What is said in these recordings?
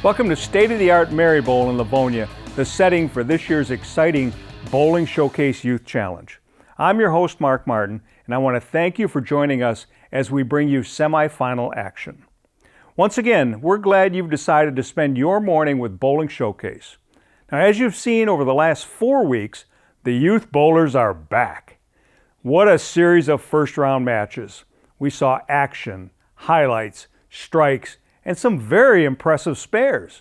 Welcome to state-of-the-art Mary Bowl in Livonia, the setting for this year's exciting Bowling Showcase Youth Challenge. I'm your host, Mark Martin, and I want to thank you for joining us as we bring you semifinal action. Once again, we're glad you've decided to spend your morning with Bowling Showcase. Now, as you've seen over the last 4 weeks, the youth bowlers are back. What a series of first-round matches. We saw action, highlights, strikes, and some very impressive spares.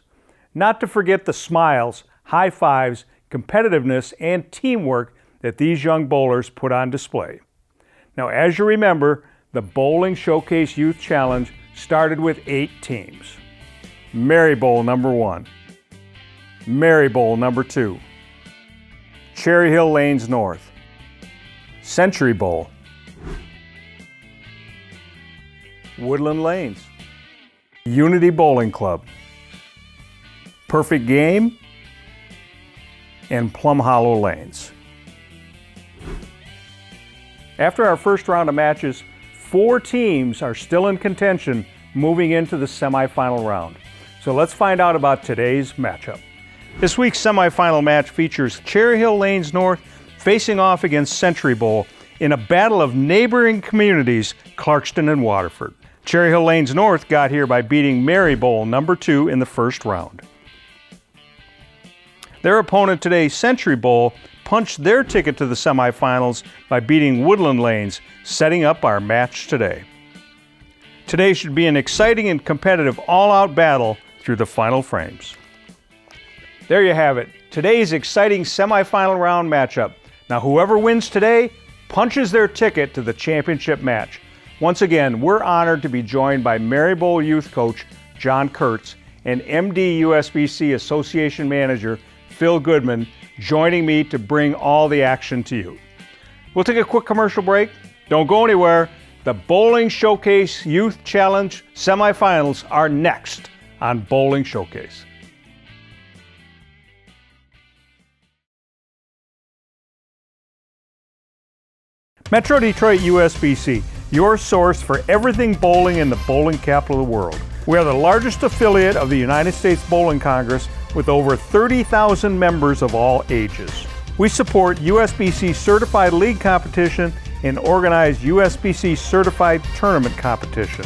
Not to forget the smiles, high fives, competitiveness, and teamwork that these young bowlers put on display. Now, as you remember, the Bowling Showcase Youth Challenge started with 8 teams. Mary Bowl number 1, Mary Bowl number 2, Cherry Hill Lanes North, Century Bowl, Woodland Lanes, Unity Bowling Club, Perfect Game, and Plum Hollow Lanes. After our first round of matches, 4 teams are still in contention moving into the semifinal round. So let's find out about today's matchup. This week's semifinal match features Cherry Hill Lanes North facing off against Century Bowl in a battle of neighboring communities, Clarkston and Waterford. Cherry Hill Lanes North got here by beating Mary Bowl number 2 in the first round. Their opponent today, Century Bowl, punched their ticket to the semifinals by beating Woodland Lanes, setting up our match today. Today should be an exciting and competitive all-out battle through the final frames. There you have it, today's exciting semifinal round matchup. Now whoever wins today punches their ticket to the championship match. Once again, we're honored to be joined by Mary Bowl Youth Coach John Kurtz and MD USBC Association Manager Phil Goodman joining me to bring all the action to you. We'll take a quick commercial break. Don't go anywhere. The Bowling Showcase Youth Challenge semifinals are next on Bowling Showcase. Metro Detroit USBC, your source for everything bowling in the bowling capital of the world. We are the largest affiliate of the United States Bowling Congress with over 30,000 members of all ages. We support USBC Certified League competition and organize USBC Certified Tournament competition.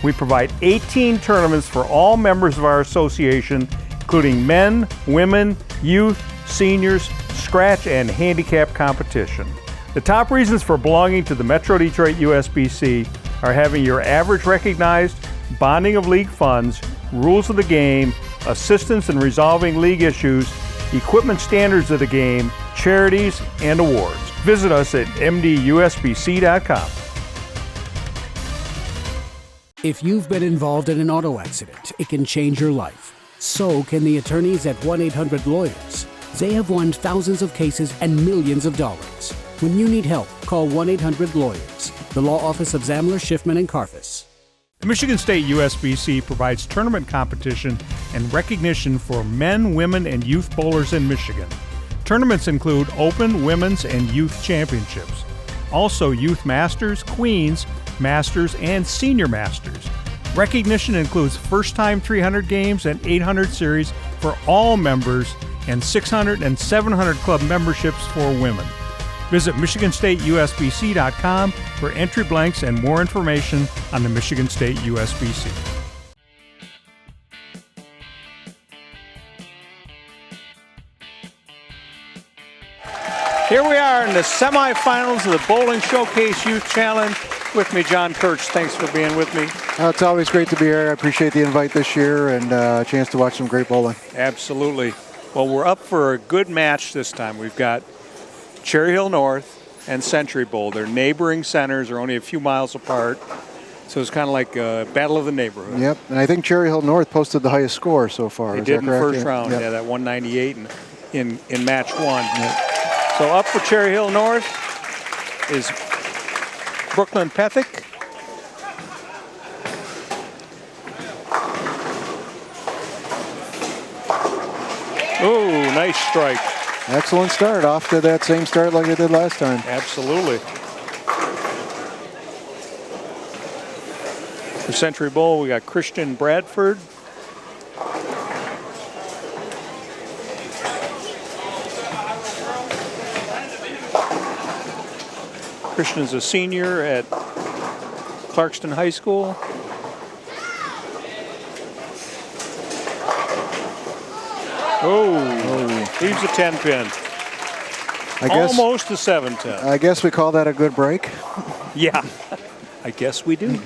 We provide 18 tournaments for all members of our association, including men, women, youth, seniors, scratch, and handicap competition. The top reasons for belonging to the Metro Detroit USBC are having your average recognized, bonding of league funds, rules of the game, assistance in resolving league issues, equipment standards of the game, charities, and awards. Visit us at mdusbc.com. If you've been involved in an auto accident, it can change your life. So can the attorneys at 1-800-LAWYERS. They have won thousands of cases and millions of dollars. When you need help, call 1-800-LAWYERS, the law office of Zamler, Schiffman, and Karfus. The Michigan State USBC provides tournament competition and recognition for men, women, and youth bowlers in Michigan. Tournaments include Open, Women's, and Youth Championships. Also Youth Masters, Queens, Masters, and Senior Masters. Recognition includes first-time 300 games and 800 series for all members and 600 and 700 club memberships for women. Visit MichiganStateUSBC.com for entry blanks and more information on the Michigan State USBC. Here we are in the semifinals of the Bowling Showcase Youth Challenge. With me, John Kurtz. Thanks for being with me. It's always great to be here. I appreciate the invite this year and a chance to watch some great bowling. Absolutely. Well, we're up for a good match this time. We've got Cherry Hill North and Century Bowl. They're neighboring centers. They're only a few miles apart. So it's kind of like a battle of the neighborhood. Yep, and I think Cherry Hill North posted the highest score so far. They did in the first round, yeah, that 198 in match 1. Yep. So up for Cherry Hill North is Brooklyn Pethick. Ooh, nice strike. Excellent start, off to that same start like it did last time. Absolutely. For Century Bowl, we got Christian Bradford. Christian is a senior at Clarkston High School. Oh, leaves a 10 pin. Almost a 7-10. I guess we call that a good break. Yeah, I guess we do.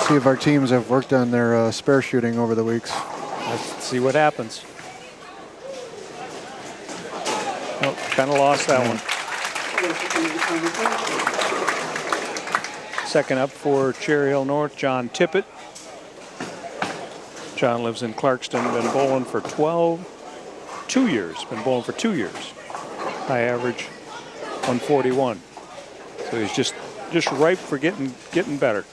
See if our teams have worked on their spare shooting over the weeks. Let's see what happens. Oh, kind of lost that one. Second up for Cherry Hill North, John Tippett. John lives in Clarkston, been bowling for 2 years. Been bowling for 2 years. High average, 141. So he's just ripe for getting better.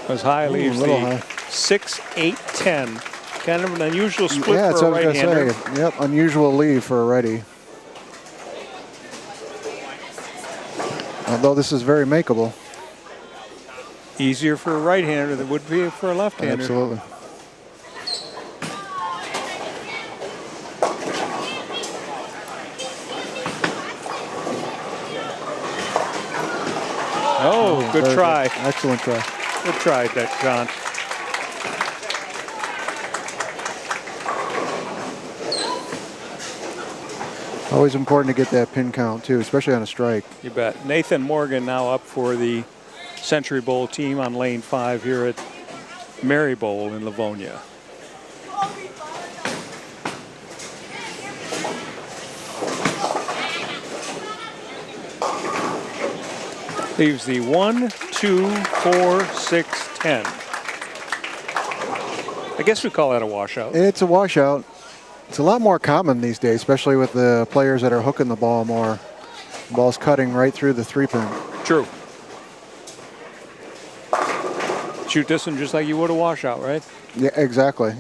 As high leaves the 6, 8, 10. Kind of an unusual split for a right-hander. Yep, unusual leave for a righty. Although this is very makeable. Easier for a right-hander than it would be for a left-hander. Absolutely. Oh, good try. Good. Excellent try. Good try, that John. Always important to get that pin count too, especially on a strike. You bet. Nathan Morgan now up for the Century Bowl team on lane 5 here at Mary Bowl in Livonia. Leaves the 1, 2, 4, 6, 10. I guess we call that a washout. It's a washout. It's a lot more common these days, especially with the players that are hooking the ball more. The ball's cutting right through the 3-pin. True. Shoot this one just like you would a washout, right? Yeah, exactly.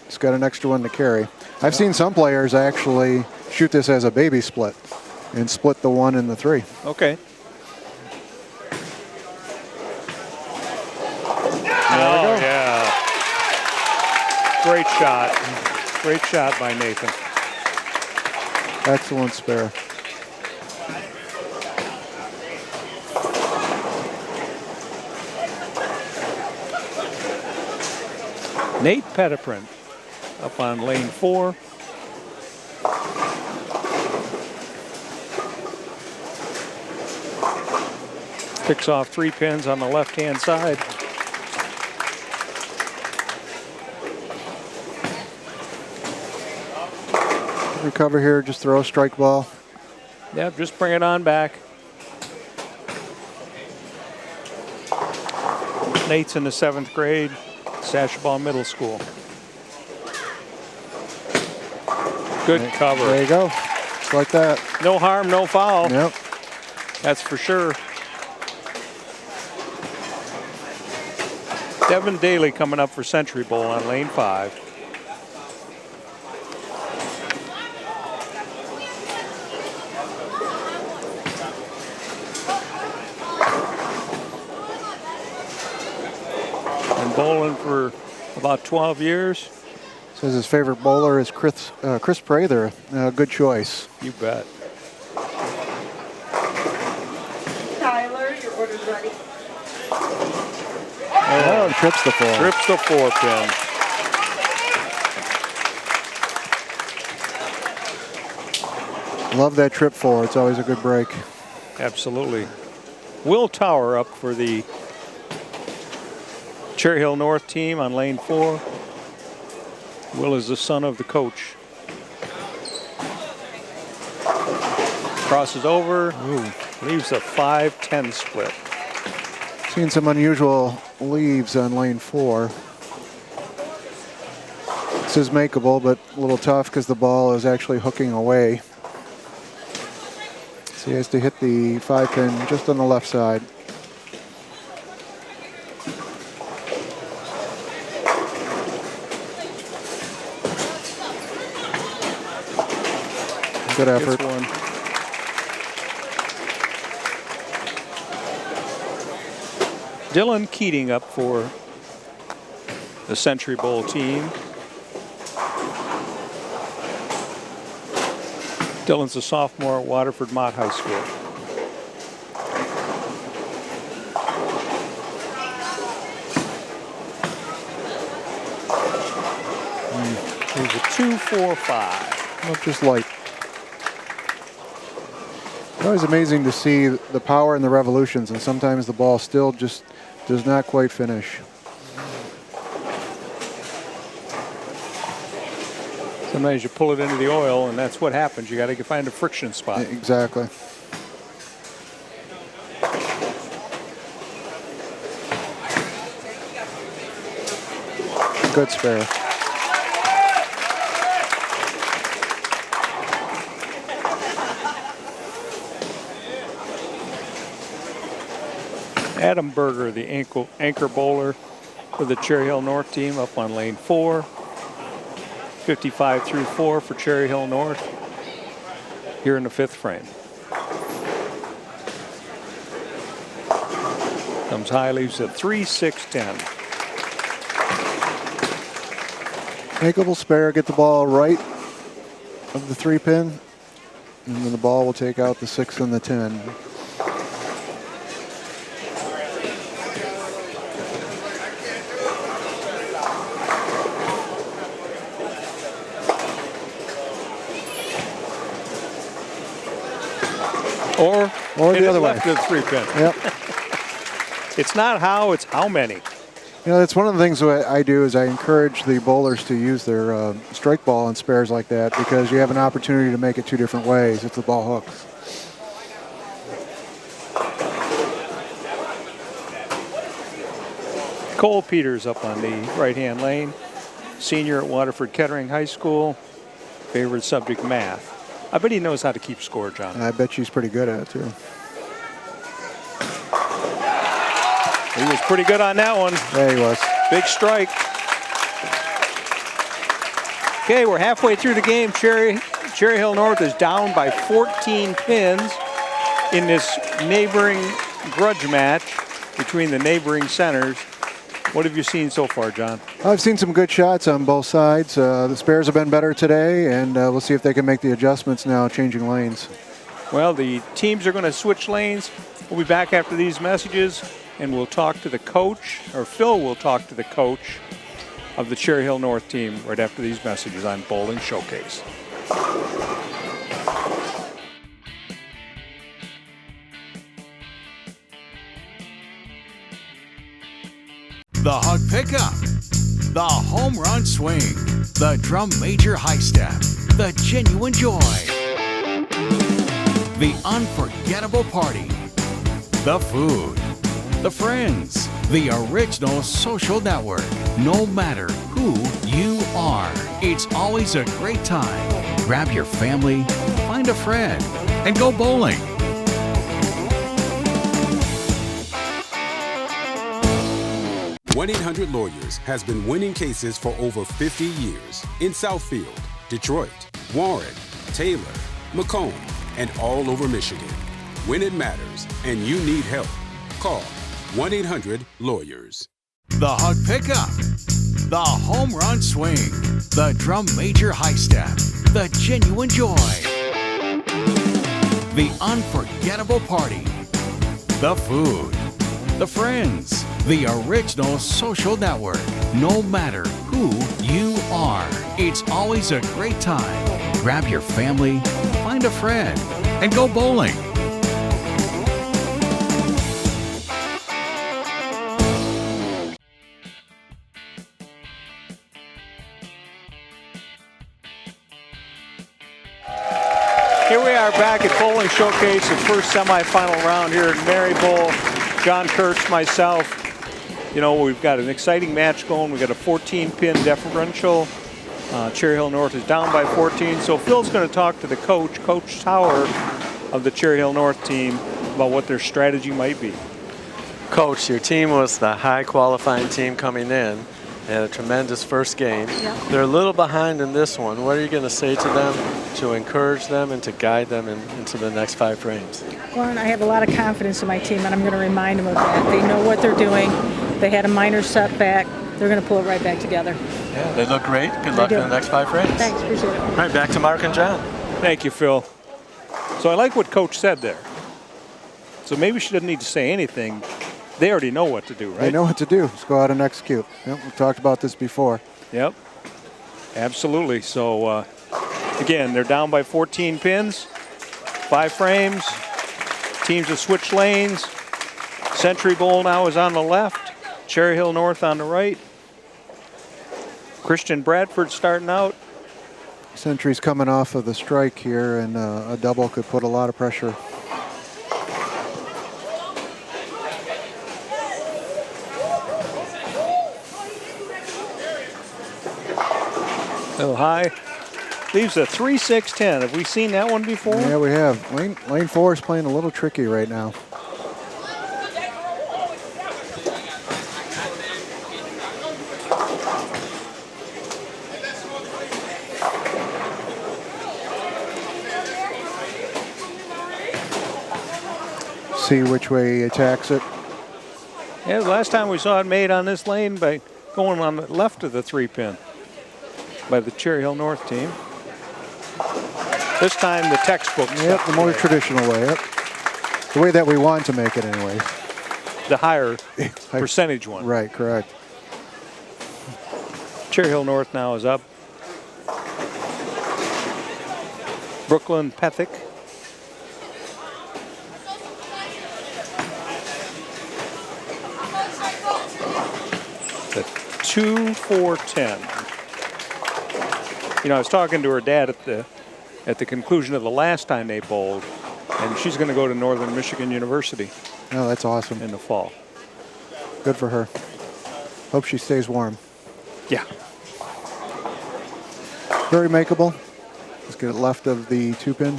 It's got an extra one to carry. I've seen some players actually shoot this as a baby split and split the 1 and the 3. Okay. Oh, yeah. Great shot. Great shot by Nathan. Excellent spare. Nate Pettiprint up on lane 4. Picks off 3 pins on the left-hand side. Recover here, just throw a strike ball. Yep, just bring it on back. Nate's in the 7th grade, Sashaball Middle School. Good cover. There you go. Just like that. No harm, no foul. Yep. That's for sure. Devin Daly coming up for Century Bowl on lane 5. Been bowling for about 12 years. Says his favorite bowler is Chris Prather. Good choice. You bet. Tyler, your order's ready. Oh, trips the 4. Trips the 4 pin. Love that trip 4. It's always a good break. Absolutely. Will Tower up for the Cherry Hill North team on lane 4. Will is the son of the coach. Crosses over. Ooh, leaves a 5-10 split. Seeing some unusual leaves on lane 4. This is makeable, but a little tough because the ball is actually hooking away. So he has to hit the 5-pin just on the left side. Good effort. Dylan Keating up for the Century Bowl team. Dylan's a sophomore at Waterford Mott High School. He's a 2.45. Not just light. It's always amazing to see the power and the revolutions, and sometimes the ball still just does not quite finish. Sometimes you pull it into the oil, and that's what happens. You got to find a friction spot. Exactly. Good spare. Adam Berger, the anchor bowler for the Cherry Hill North team, up on lane 4. 55 through 4 for Cherry Hill North here in the 5th frame. Comes high, leaves at 3-6-10. Makeable spare, get the ball right of the 3-pin, and then the ball will take out the 6 and the 10. Or the other way. Left of the 3-pin. Yep. It's not how, it's how many. You know, that's one of the things that I do is I encourage the bowlers to use their strike ball in spares like that, because you have an opportunity to make it 2 different ways if the ball hooks. Cole Peters up on the right-hand lane. Senior at Waterford Kettering High School. Favorite subject, math. I bet he knows how to keep score, John. I bet she's pretty good at it, too. He was pretty good on that one. Yeah, he was. Big strike. Okay, we're halfway through the game. Cherry Hill North is down by 14 pins in this neighboring grudge match between the neighboring centers. What have you seen so far, John? I've seen some good shots on both sides. The spares have been better today, and we'll see if they can make the adjustments now, changing lanes. Well, the teams are going to switch lanes. We'll be back after these messages, and we'll talk to the coach, or Phil will talk to the coach of the Cherry Hill North team right after these messages on Bowling Showcase. The hug pickup, the home run swing, the drum major high step, the genuine joy, the unforgettable party, the food, the friends, the original social network. No matter who you are, it's always a great time. Grab your family, find a friend, and go bowling. 1-800-Lawyers has been winning cases for over 50 years in Southfield, Detroit, Warren, Taylor, Macomb, and all over Michigan. When it matters and you need help, call 1-800-Lawyers. The hug pickup, the home run swing, the drum major high step, the genuine joy, the unforgettable party, the food, the friends, the original social network. No matter who you are, it's always a great time. Grab your family, find a friend, and go bowling. Here we are back at Bowling Showcase, the first semifinal round here at Mary Bowl. John Kurtz, myself. You know, we've got an exciting match going. We've got a 14-pin differential. Cherry Hill North is down by 14. So Phil's going to talk to the coach, Coach Tower of the Cherry Hill North team, about what their strategy might be. Coach, your team was the high qualifying team coming in. They had a tremendous first game. Yeah. They're a little behind in this one. What are you going to say to them? to encourage them and to guide them into the next 5 frames. Well, and I have a lot of confidence in my team, and I'm going to remind them of that. They know what they're doing. They had a minor setback. They're going to pull it right back together. Yeah, they look great. Good luck in the next 5 frames. Thanks, appreciate it. All right, back to Mark and John. Thank you, Phil. So I like what Coach said there. So maybe she doesn't need to say anything. They already know what to do, right? They know what to do. Just go out and execute. Yep, we've talked about this before. Yep, absolutely. So, again, they're down by 14 pins, 5 frames. Teams have switched lanes. Century Bowl now is on the left. Cherry Hill North on the right. Christian Bradford starting out. Century's coming off of the strike here, and a double could put a lot of pressure. A little high. Leaves a 3-6-10. Have we seen that one before? Yeah, we have. Lane 4 is playing a little tricky right now. See which way he attacks it. Yeah, the last time we saw it made on this lane by going on the left of the 3-pin by the Cherry Hill North team. This time the textbook. Yep, the more traditional way. Yep. The way that we want to make it anyway. The higher percentage one. Right, correct. Cherry Hill North now is up. Brooklyn Pethick. The 2-4-10. You know, I was talking to her dad at the conclusion of the last time they bowled, and she's going to go to Northern Michigan University. Oh, that's awesome. In the fall. Good for her. Hope she stays warm. Yeah. Very makeable. Let's get it left of the 2-pin.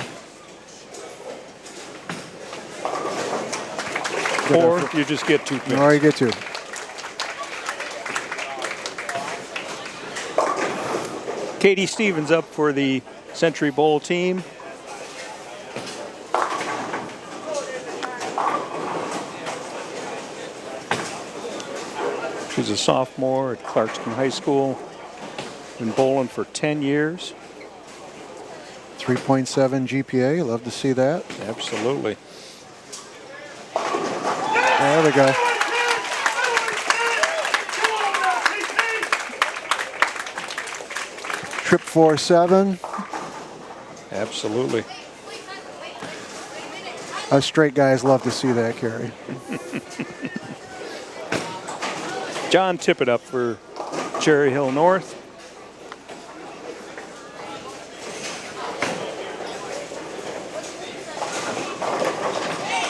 Or you just get 2 pins. Or you get 2. Katie Stevens up for the Century Bowl team. She's a sophomore at Clarkston High School. Been bowling for 10 years. 3.7 GPA. Love to see that. Absolutely. There we go. Trip 4-7. Absolutely. Us straight guys love to see that, Carrie. John Tippett up for Cherry Hill North.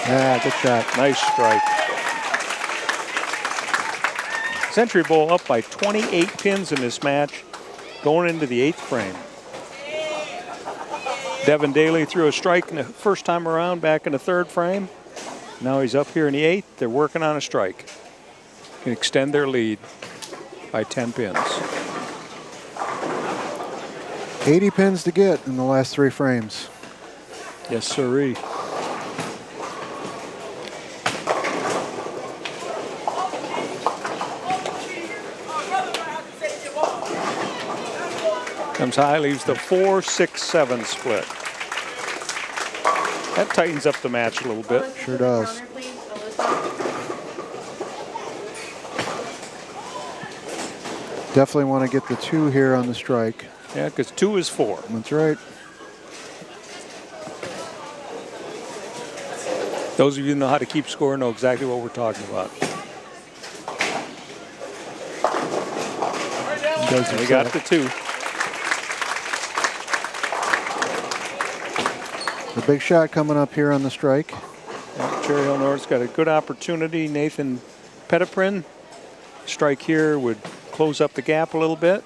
Yeah, good shot. Nice strike. Century Bowl up by 28 pins in this match, going into the 8th frame. Devin Daly threw a strike in the first time around back in the 3rd frame. Now he's up here in the 8th. They're working on a strike. Can extend their lead by 10 pins. 80 pins to get in the last 3 frames. Yes, sirree. Comes high, leaves the 4-6-7 split. That tightens up the match a little bit. Sure does. Definitely want to get the 2 here on the strike. Yeah, because 2 is 4. That's right. Those of you who know how to keep score know exactly what we're talking about. And we got the 2. The big shot coming up here on the strike. Yeah, Cherry Hill North's got a good opportunity. Nathan Petiprin. Strike here would close up the gap a little bit.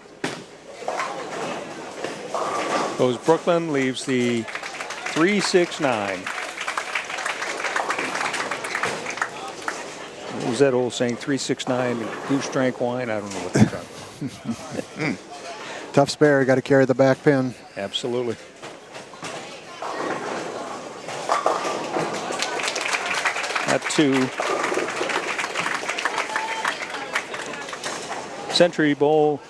Goes Brooklyn, leaves the 3-6-9. What was that old saying? 3-6-9, goose drank wine? I don't know what they're talking about. Tough spare, got to carry the back pin. Absolutely. At 2. Century Bowl,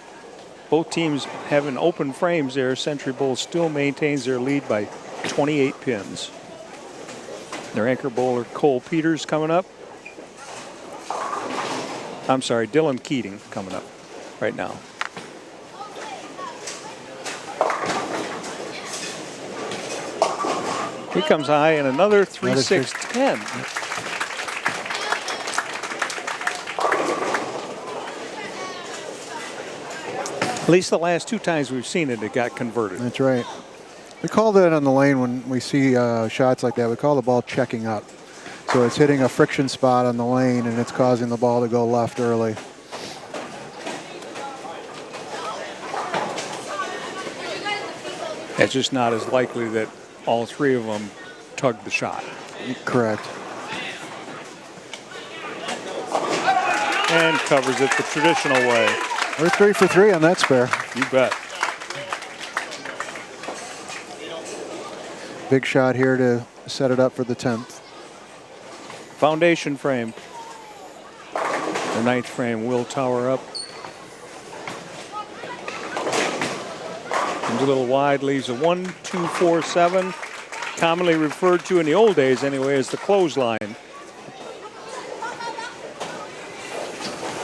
both teams having open frames there. Century Bowl still maintains their lead by 28 pins. Their anchor bowler, Cole Peters, coming up. I'm sorry, Dylan Keating coming up right now. He comes high and another 3-6-10. At least the last 2 times we've seen it, it got converted. That's right. We call that on the lane when we see shots like that. We call the ball checking up. So it's hitting a friction spot on the lane and it's causing the ball to go left early. It's just not as likely that all 3 of them tugged the shot. Correct. And covers it the traditional way. We're 3 for 3 on that spare. You bet. Big shot here to set it up for the 10th. Foundation frame. The 9th frame will tower up. Comes a little wide, leaves a 1-2-4-7. Commonly referred to in the old days anyway as the clothesline.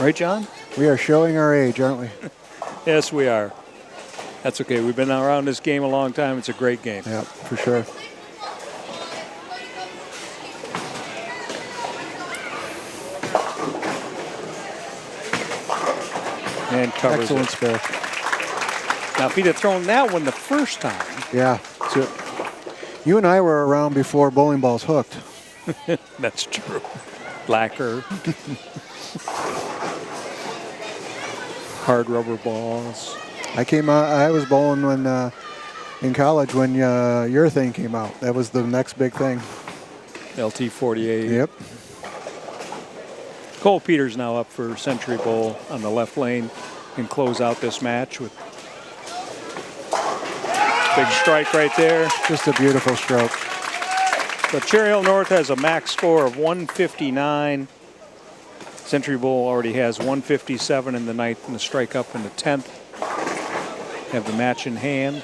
Right, John? We are showing our age, aren't we? Yes, we are. That's okay. We've been around this game a long time. It's a great game. Yeah, for sure. And covers Excellent it. spare. Now, if he'd have thrown that one the first time. Yeah. So you and I were around before bowling balls hooked. That's true. Lacquer. Hard rubber balls. I was bowling when in college when urethane came out. That was the next big thing. LT48. Yep. Cole Peters now up for Century Bowl on the left lane and close out this match with big strike right there. Just a beautiful stroke. So Cherry Hill North has a max score of 159. Century Bowl already has 157 in the 9th and the strike up in the 10th. Have the match in hand.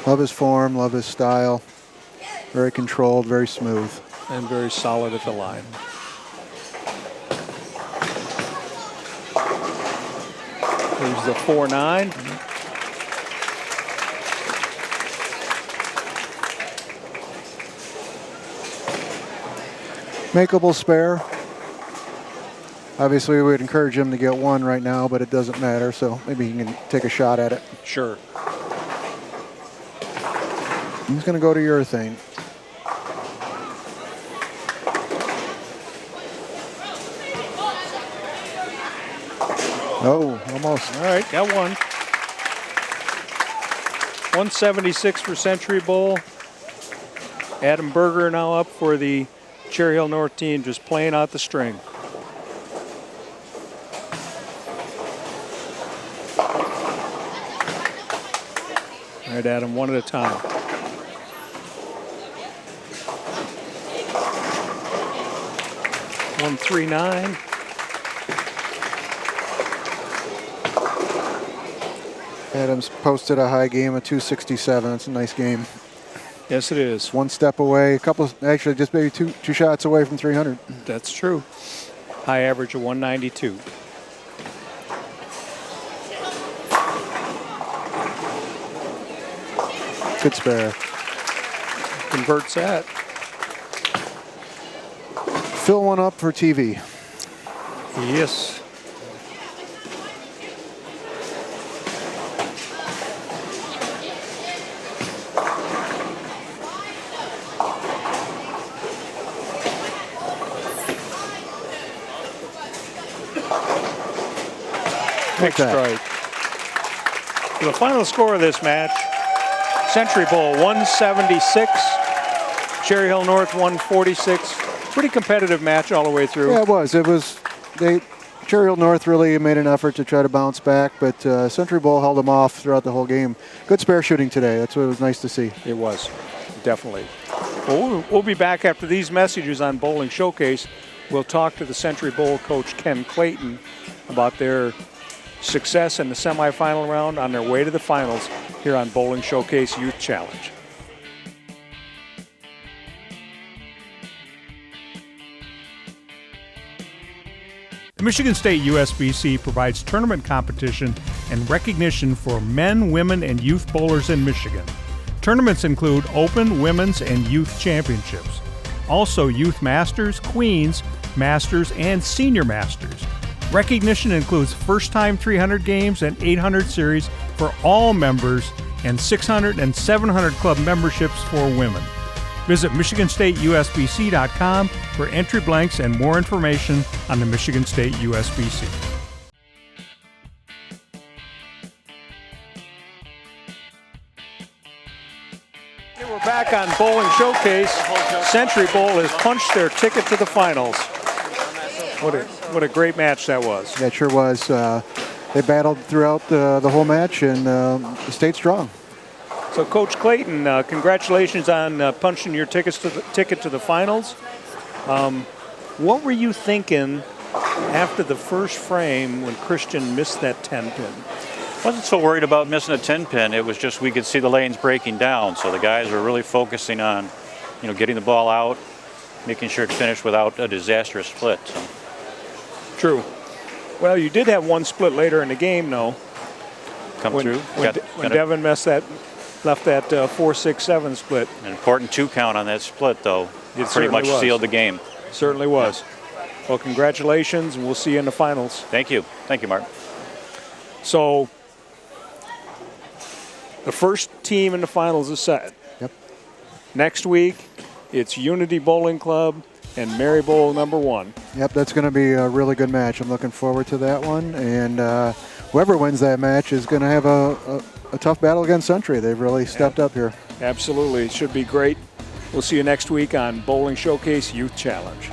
Love his form, love his style. Very controlled, very smooth. And very solid at the line. There's the 4-9. Makeable spare. Obviously, we would encourage him to get 1 right now, but it doesn't matter, so maybe he can take a shot at it. Sure. He's going to go to urethane. Oh, almost. All right, got 1. 176 for Century Bowl. Adam Berger now up for the Cherry Hill North team, just playing out the string. All right, Adam, 1 at a time. One 3-9. Adams posted a high game of 267. That's a nice game. Yes, it is. 1 step away, actually just maybe two shots away from 300. That's true. High average of 192. Good spare. Converts that. Fill 1 up for TV. Yes. Big strike. The final score of this match, Century Bowl 176, Cherry Hill North 146. Pretty competitive match all the way through. Yeah, it was. They Cherry Hill North really made an effort to try to bounce back, but Century Bowl held them off throughout the whole game. Good spare shooting today. That's what it was nice to see. It was, definitely. Well, we'll be back after these messages on Bowling Showcase. We'll talk to the Century Bowl coach, Ken Clayton, about their success in the semifinal round on their way to the finals here on Bowling Showcase Youth Challenge. The Michigan State USBC provides tournament competition and recognition for men, women, and youth bowlers in Michigan. Tournaments include Open, Women's, and Youth Championships. Also Youth Masters, Queens, Masters, and Senior Masters. Recognition includes first-time 300 games and 800 series for all members and 600 and 700 club memberships for women. Visit MichiganStateUSBC.com for entry blanks and more information on the Michigan State USBC. Okay, we're back on Bowling Showcase. Century Bowl has punched their ticket to the finals. What a great match that was. Yeah, it sure was. They battled throughout the whole match and stayed strong. So, Coach Clayton, congratulations on punching your ticket to the finals. What were you thinking after the first frame when Christian missed that 10-pin? Wasn't so worried about missing a 10-pin. It was just we could see the lanes breaking down, so the guys were really focusing on, getting the ball out, making sure it finished without a disastrous split. So. True. Well, you did have one split later in the game, though. Through. When Devin left that 4-6-7 split. An important 2 count on that split, though. It pretty much sealed the game. Certainly was. Yeah. Well, congratulations, and we'll see you in the finals. Thank you. Thank you, Mark. So, the first team in the finals is set. Yep. Next week, it's Unity Bowling Club and Mary Bowl #1. Yep, that's going to be a really good match. I'm looking forward to that one. And whoever wins that match is going to have a tough battle against Century. They've really stepped up here. Absolutely. It should be great. We'll see you next week on Bowling Showcase Youth Challenge.